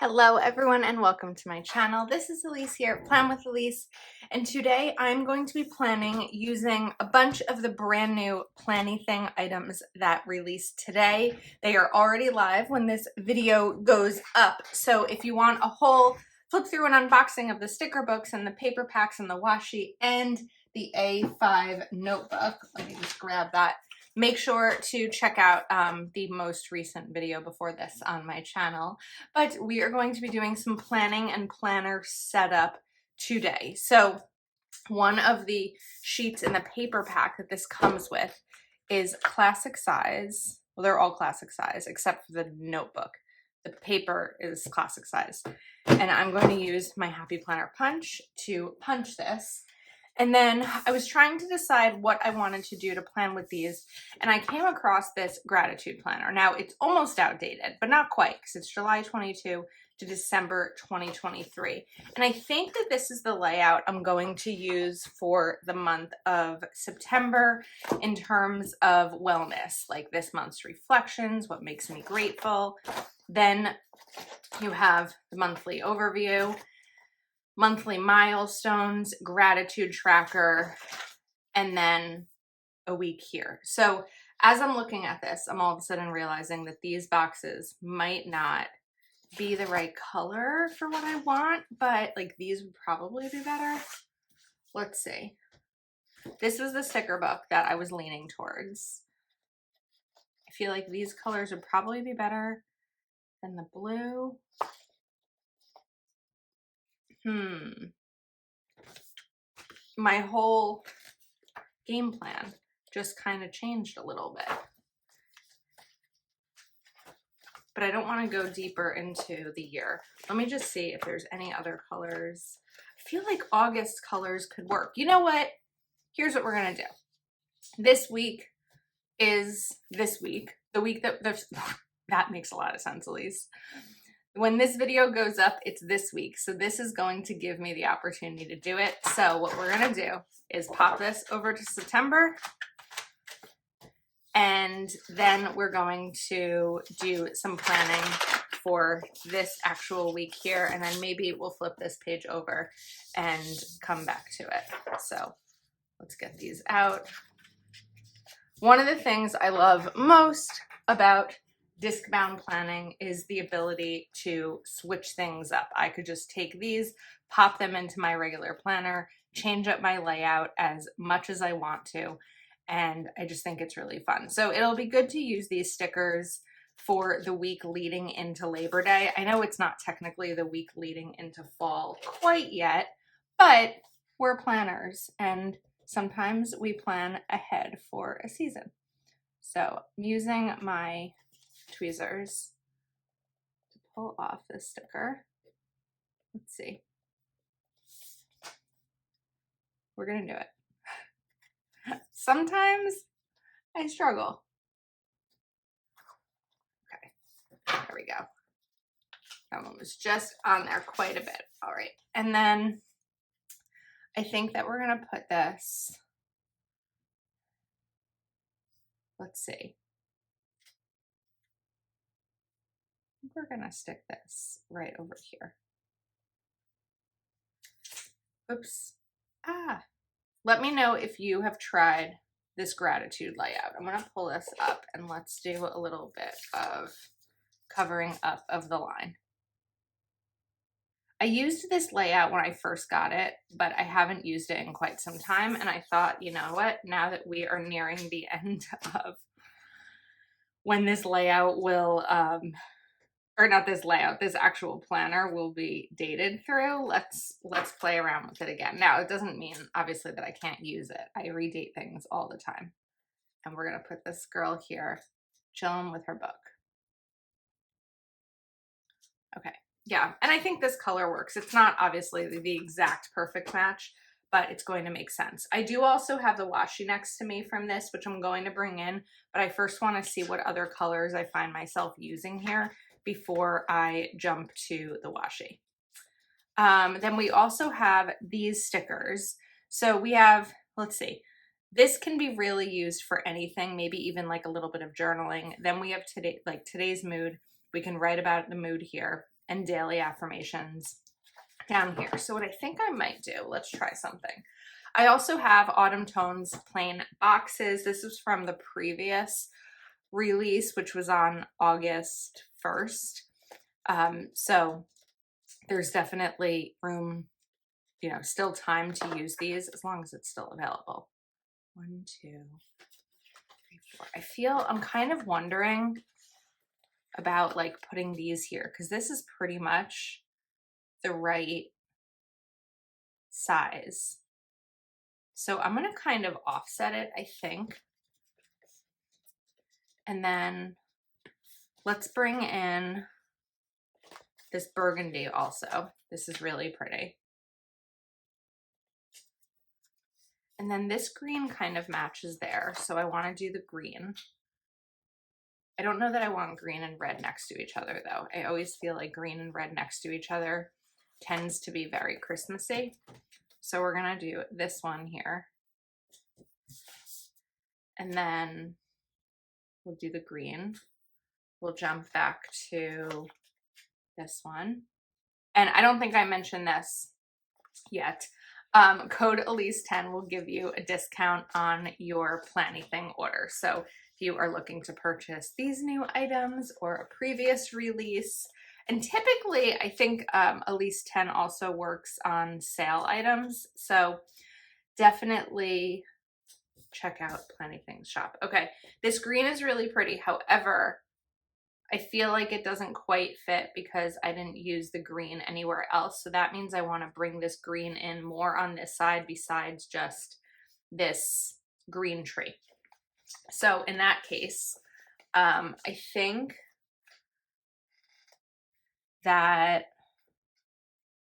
Hello everyone and welcome to my channel. This is Elise here at Plan with Elise, and today I'm going to be planning using a bunch of the brand new Planything items that released today. They are already live when this video goes up, so if you want a whole flip through and unboxing of the sticker books and the paper packs and the washi and the A5 notebook, let me just grab that. Make sure to check out the most recent video before this on my channel. But we are going to be doing some planning and planner setup today. So one of the sheets in the paper pack that this comes with is classic size. Well, they're all classic size except for the notebook. The paper is classic size. And I'm going to use my Happy Planner punch to punch this. And then I was trying to decide what I wanted to do to plan with these, and I came across this gratitude planner. Now, it's almost outdated, but not quite, because it's July 22 to December 2023. And I think that this is the layout I'm going to use for the month of September in terms of wellness, like this month's reflections, what makes me grateful. Then you have the monthly overview, monthly milestones, gratitude tracker, and then a week here. So as I'm looking at this, I'm all of a sudden realizing that these boxes might not be the right color for what I want, but like these would probably be better. Let's see. This was the sticker book that I was leaning towards. I feel like these colors would probably be better than the blue. My whole game plan just kind of changed a little bit. But I don't want to go deeper into the year. Let me just see if there's any other colors. I feel like August colors could work. You know what? Here's what we're going to do. This week is this week. The week that that makes a lot of sense, Elise. When this video goes up, it's this week. So this is going to give me the opportunity to do it. So what we're going to do is pop this over to September. And then we're going to do some planning for this actual week here. And then maybe we'll flip this page over and come back to it. So let's get these out. One of the things I love most about disc-bound planning is the ability to switch things up. I could just take these, pop them into my regular planner, change up my layout as much as I want to, and I just think it's really fun. So it'll be good to use these stickers for the week leading into Labor Day. I know it's not technically the week leading into fall quite yet, but we're planners and sometimes we plan ahead for a season. So I'm using my tweezers to pull off this sticker. Let's see. We're gonna do it. Sometimes I struggle. Okay, there we go. That one was just on there quite a bit. All right, and then I think that we're gonna put this, let's see. We're gonna stick this right over here. Oops. Let me know if you have tried this gratitude layout. I'm gonna pull this up and let's do a little bit of covering up of the line. I used this layout when I first got it, but I haven't used it in quite some time. And I thought, you know what, now that we are nearing the end of when this layout will, or not this layout, this actual planner will be dated through, let's play around with it again. Now, it doesn't mean obviously that I can't use it. I redate things all the time. And we're gonna put this girl here chilling with her book. Okay, yeah, and I think this color works. It's not obviously the exact perfect match, but it's going to make sense. I do also have the washi next to me from this, which I'm going to bring in, but I first want to see what other colors I find myself using here before I jump to the washi. Then we also have these stickers. So we have, let's see, this can be really used for anything, maybe even like a little bit of journaling. Then we have today's mood. We can write about the mood here. and daily affirmations down here. So what I think I might do, let's try something. I also have Autumn Tones plain boxes. This is from the previous release, which was on August 1st. So there's definitely room, you know, still time to use these as long as it's still available. 1, 2, 3, 4. I feel I'm kind of wondering about like putting these here because this is pretty much the right size. So I'm going to kind of offset it, I think. And then let's bring in this burgundy also. This is really pretty. And then this green kind of matches there. So I want to do the green. I don't know that I want green and red next to each other though. I always feel like green and red next to each other tends to be very Christmassy. So we're going to do this one here. And then we'll do the green. We'll jump back to this one. And I don't think I mentioned this yet. Code Elise10 will give you a discount on your Planything order. So if you are looking to purchase these new items or a previous release, and typically I think Elise10 also works on sale items. So definitely check out Planything's shop. Okay, this green is really pretty. However, I feel like it doesn't quite fit because I didn't use the green anywhere else. So that means I want to bring this green in more on this side besides just this green tree. So in that case, I think that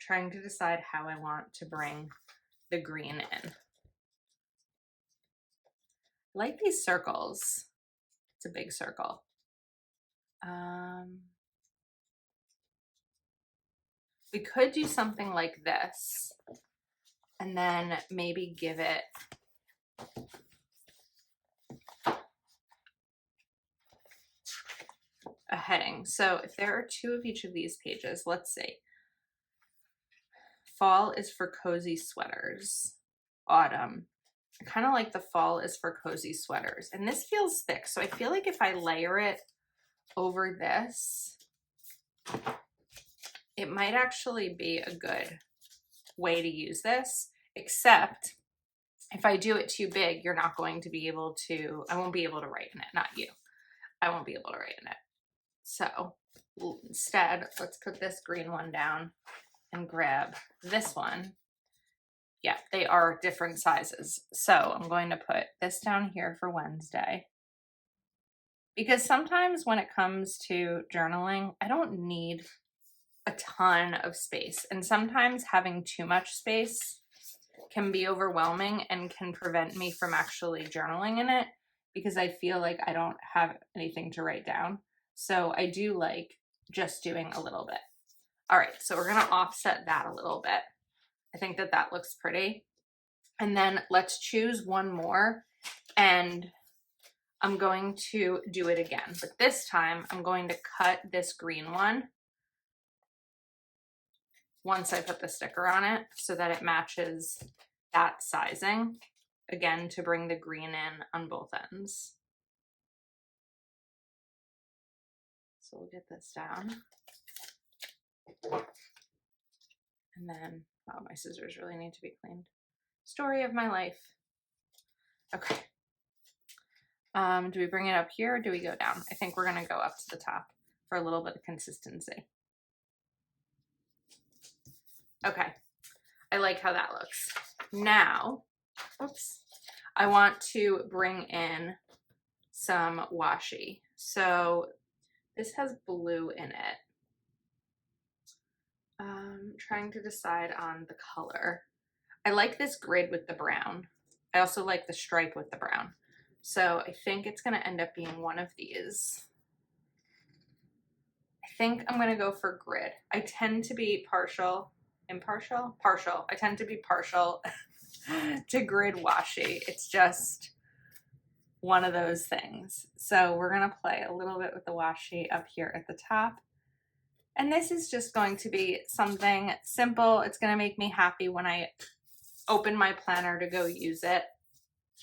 trying to decide how I want to bring the green in. I like these circles. It's a big circle. We could do something like this and then maybe give it a heading. So if there are 2 of each of these pages, let's see. Fall is for cozy sweaters. Autumn. I kind of like the fall is for cozy sweaters. And this feels thick. So I feel like if I layer it over this, it might actually be a good way to use this, except if I do it too big, you're not going to be able to, I won't be able to write in it, not you. I won't be able to write in it. So instead, let's put this green one down and grab this one. Yeah, they are different sizes. So I'm going to put this down here for Wednesday. Because sometimes when it comes to journaling, I don't need a ton of space. And sometimes having too much space can be overwhelming and can prevent me from actually journaling in it because I feel like I don't have anything to write down. So I do like just doing a little bit. All right, so we're gonna offset that a little bit. I think that that looks pretty. And then let's choose one more and I'm going to do it again. But this time I'm going to cut this green one once I put the sticker on it so that it matches that sizing, again, to bring the green in on both ends. So we'll get this down. And then, oh, my scissors really need to be cleaned. Story of my life. Okay. Do we bring it up here or do we go down? I think we're gonna go up to the top for a little bit of consistency. Okay, I like how that looks. Now, oops, I want to bring in some washi. So this has blue in it. Trying to decide on the color. I like this grid with the brown. I also like the stripe with the brown. So I think it's gonna end up being one of these. I think I'm gonna go for grid. I tend to be partial I tend to be partial to grid washi. It's just one of those things. So we're gonna play a little bit with the washi up here at the top And this is just going to be something simple. It's going to make me happy when I open my planner to go use it.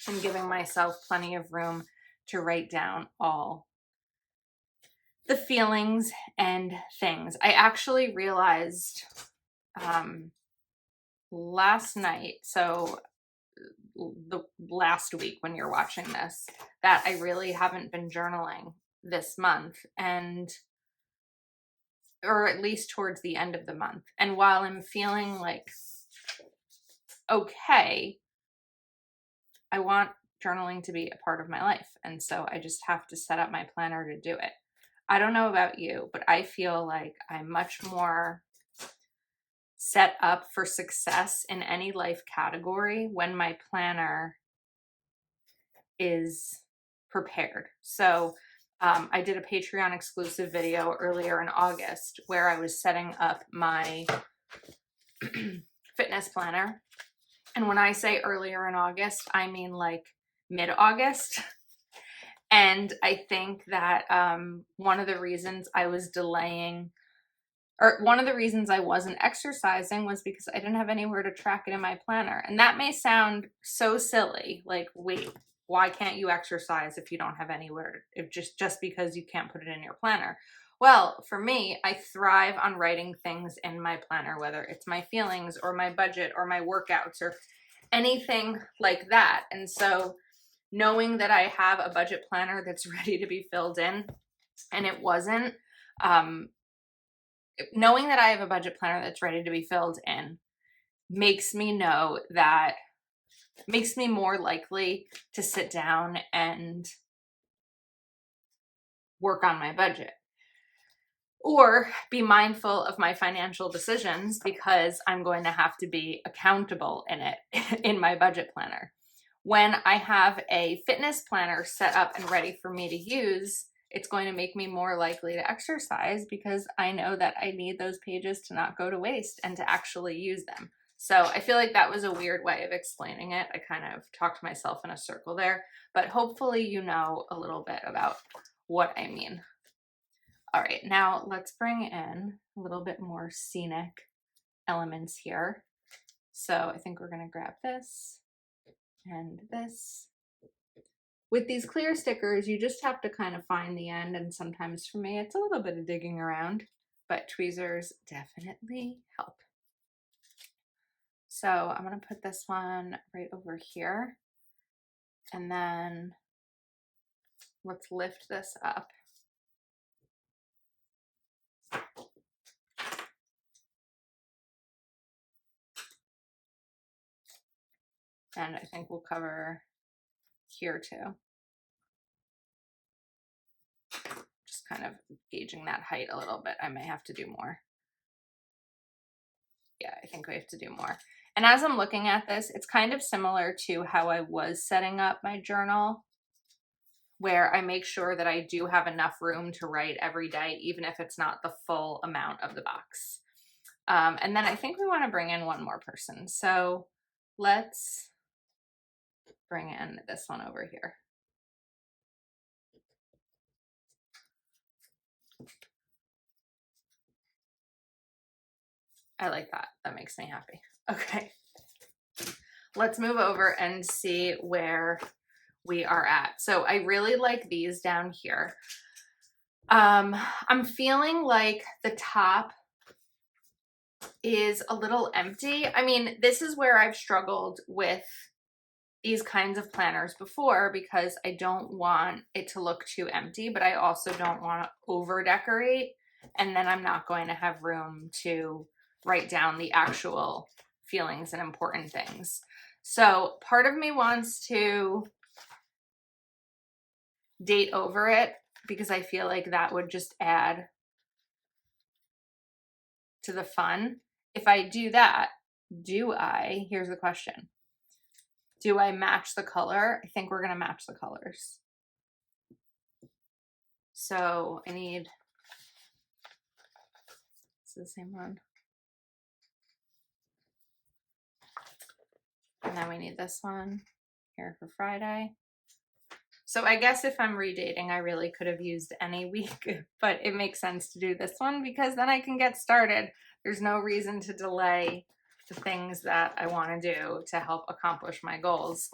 I'm giving myself plenty of room to write down all the feelings and things. I actually realized last night, so the last week when you're watching this, that I really haven't been journaling this month, and or at least towards the end of the month. And while I'm feeling like okay, I want journaling to be a part of my life. And so I just have to set up my planner to do it. I don't know about you, but I feel like I'm much more set up for success in any life category when my planner is prepared. So I did a Patreon exclusive video earlier in August where I was setting up my fitness planner. And when I say earlier in August, I mean like mid-August. And I think that one of the reasons I was delaying, or one of the reasons I wasn't exercising, was because I didn't have anywhere to track it in my planner. And that may sound so silly, like, wait, why can't you exercise if you don't have anywhere, if just because you can't put it in your planner? Well, for me, I thrive on writing things in my planner, whether it's my feelings or my budget or my workouts or anything like that. And so knowing that I have a budget planner that's ready to be filled in, and it wasn't, knowing that I have a budget planner that's ready to be filled in makes me know that, makes me more likely to sit down and work on my budget or be mindful of my financial decisions, because I'm going to have to be accountable in it in my budget planner. When I have a fitness planner set up and ready for me to use, it's going to make me more likely to exercise because I know that I need those pages to not go to waste and to actually use them. So I feel like that was a weird way of explaining it. I kind of talked myself in a circle there, but hopefully you know a little bit about what I mean. All right, now let's bring in a little bit more scenic elements here. So I think we're gonna grab this and this. With these clear stickers, you just have to kind of find the end, and sometimes for me it's a little bit of digging around, but tweezers definitely help. So I'm gonna put this one right over here, and then let's lift this up. And I think we'll cover here too. Just kind of gauging that height a little bit. I may have to do more. Yeah, I think we have to do more. And as I'm looking at this, it's kind of similar to how I was setting up my journal, where I make sure that I do have enough room to write every day, even if it's not the full amount of the box. And then I think we want to bring in one more person. So let's bring in this one over here. I like that. That makes me happy. Okay. Let's move over and see where we are at. So I really like these down here. I'm feeling like the top is a little empty. I mean, this is where I've struggled with these kinds of planners before, because I don't want it to look too empty, but I also don't want to over decorate, and then I'm not going to have room to write down the actual feelings and important things. So part of me wants to date over it, because I feel like that would just add to the fun. If I do that, here's the question. Do I match the color? I think we're gonna match the colors. So I need, it's the same one. And then we need this one here for Friday. So I guess if I'm redating, I really could have used any week, but it makes sense to do this one because then I can get started. There's no reason to delay the things that I want to do to help accomplish my goals,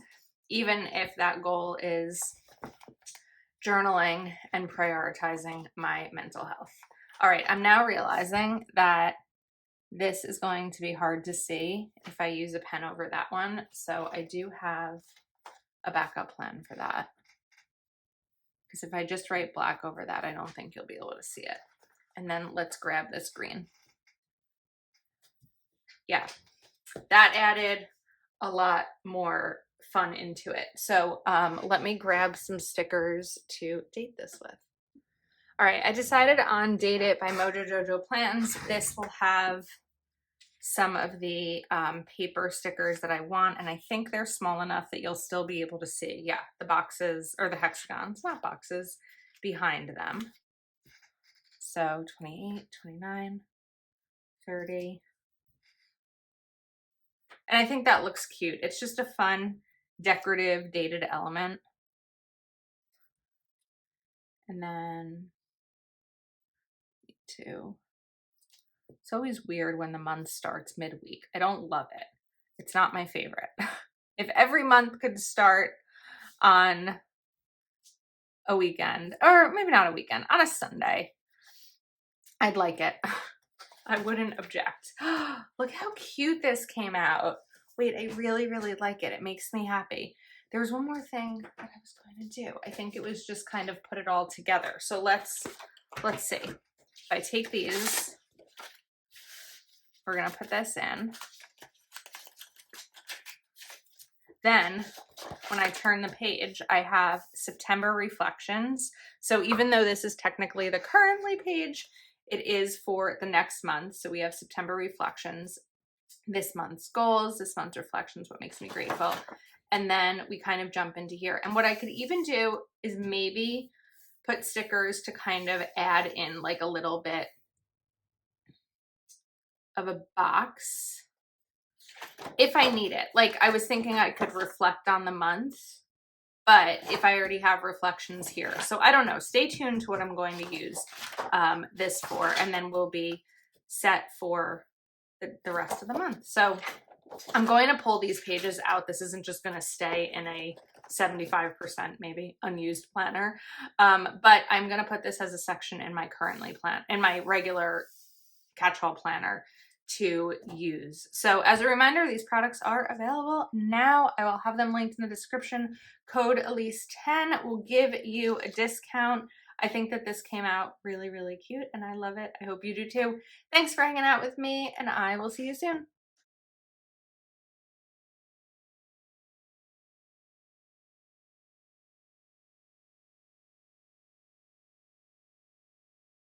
even if that goal is journaling and prioritizing my mental health. All right, I'm now realizing that this is going to be hard to see if I use a pen over that one. So I do have a backup plan for that. Because if I just write black over that, I don't think you'll be able to see it. And then let's grab this green. Yeah, that added a lot more fun into it. So let me grab some stickers to date this with. All right, I decided on Date It by Mojo Jojo Plans. This will have some of the paper stickers that I want, and I think they're small enough that you'll still be able to see, yeah, the boxes, or the hexagons, not boxes, behind them. So 28, 29, 30. And I think that looks cute. It's just a fun, decorative, dated element. And then 2. It's always weird when the month starts midweek. I don't love it. It's not my favorite. If every month could start on a weekend, or maybe not a weekend, on a Sunday, I'd like it. I wouldn't object. Look how cute this came out. Wait, I really, really like it. It makes me happy. There was one more thing that I was going to do. I think it was just kind of put it all together. So let's see. If I take these, we're gonna put this in. Then when I turn the page, I have September reflections. So even though this is technically the currently page, it is for the next month. So we have September reflections, this month's goals, this month's reflections, what makes me grateful. And then we kind of jump into here. And what I could even do is maybe put stickers to kind of add in like a little bit of a box if I need it. Like I was thinking I could reflect on the month, but if I already have reflections here. So I don't know, stay tuned to what I'm going to use this for, and then we'll be set for the rest of the month. So I'm going to pull these pages out. This isn't just going to stay in a 75% maybe unused planner, but I'm going to put this as a section in my in my regular catch-all planner to use. So as a reminder, these products are available now. I will have them linked in the description. Code Elise10 will give you a discount. I think that this came out really, really cute and I love it. I hope you do too. Thanks for hanging out with me and I will see you soon.